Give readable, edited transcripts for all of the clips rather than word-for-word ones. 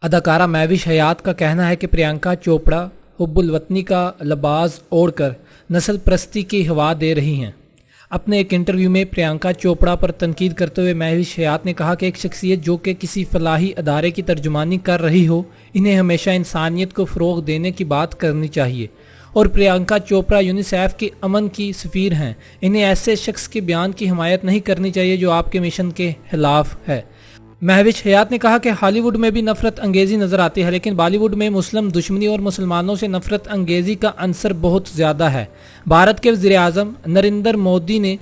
اداکارہ مہوش حیات کا کہنا ہے کہ پریانکا چوپڑا حب الوطنی کا لباس اوڑھ کر نسل پرستی کی ہوا دے رہی ہیں۔ اپنے ایک انٹرویو میں پریانکا چوپڑا پر تنقید کرتے ہوئے مہوش حیات نے کہا کہ ایک شخصیت جو کہ کسی فلاحی ادارے کی ترجمانی کر رہی ہو، انہیں ہمیشہ انسانیت کو فروغ دینے کی بات کرنی چاہیے، اور پریانکا چوپڑا یونیسیف کی امن کی سفیر ہیں، انہیں ایسے شخص کے بیان کی حمایت نہیں کرنی چاہیے جو آپ کے مشن کے خلاف ہے۔ مہوش حیات نے کہا کہ ہالی ووڈ میں بھی نفرت انگیزی نظر آتی ہے، لیکن بالی ووڈ میں مسلم دشمنی اور مسلمانوں سے نفرت انگیزی کا عنصر بہت زیادہ ہے۔ بھارت کے وزیر اعظم نریندر مودی نے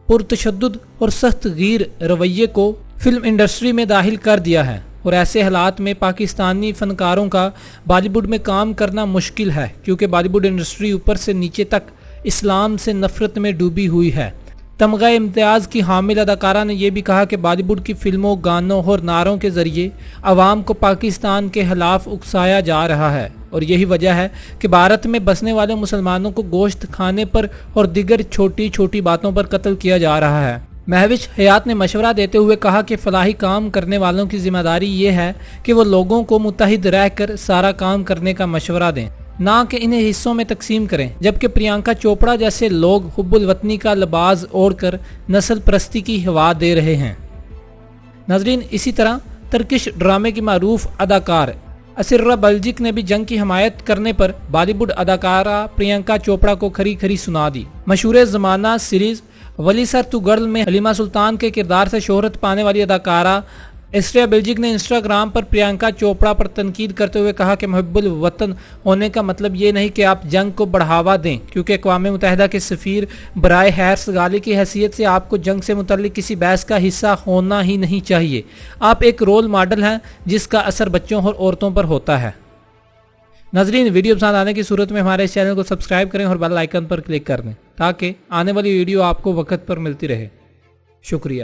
پرتشدد اور سخت گیر رویے کو فلم انڈسٹری میں داخل کر دیا ہے، اور ایسے حالات میں پاکستانی فنکاروں کا بالی ووڈ میں کام کرنا مشکل ہے، کیونکہ بالی ووڈ انڈسٹری اوپر سے نیچے تک اسلام سے نفرت میں ڈوبی ہوئی ہے۔ تمغہ امتیاز کی حامل اداکارہ نے یہ بھی کہا کہ بالی ووڈ کی فلموں، گانوں اور نعروں کے ذریعے عوام کو پاکستان کے خلاف اکسایا جا رہا ہے، اور یہی وجہ ہے کہ بھارت میں بسنے والے مسلمانوں کو گوشت کھانے پر اور دیگر چھوٹی چھوٹی باتوں پر قتل کیا جا رہا ہے۔ مہوش حیات نے مشورہ دیتے ہوئے کہا کہ فلاحی کام کرنے والوں کی ذمہ داری یہ ہے کہ وہ لوگوں کو متحد رہ کر سارا کام کرنے کا مشورہ دیں، نہ کہ انہیں حصوں میں تقسیم کریں، جبکہ پریانکا چوپڑا جیسے لوگ حب الوطنی کا لباس اوڑھ کر نسل پرستی کی ہوا دے رہے ہیں۔ ناظرین، اسی طرح ترکش ڈرامے کی معروف اداکار اسرا بلجک نے بھی جنگ کی حمایت کرنے پر بالی ووڈ اداکارہ پریانکا چوپڑا کو کھری کھری سنا دی۔ مشہور زمانہ سیریز ولی سر تو گرل میں حلیمہ سلطان کے کردار سے شہرت پانے والی اداکارہ اسرا بلجک نے انسٹاگرام پر پریانکا چوپڑا پر تنقید کرتے ہوئے کہا کہ محب الوطن ہونے کا مطلب یہ نہیں کہ آپ جنگ کو بڑھاوا دیں، کیونکہ اقوام متحدہ کے سفیر برائے خیر سگالی کی حیثیت سے آپ کو جنگ سے متعلق کسی بحث کا حصہ ہونا ہی نہیں چاہیے۔ آپ ایک رول ماڈل ہیں جس کا اثر بچوں اور عورتوں پر ہوتا ہے۔ ناظرین، ویڈیو پسند آنے کی صورت میں ہمارے اس چینل کو سبسکرائب کریں اور بیل آئیکن پر کلک کر دیں تاکہ آنے والی ویڈیو آپ کو وقت پر ملتی رہے۔ شکریہ۔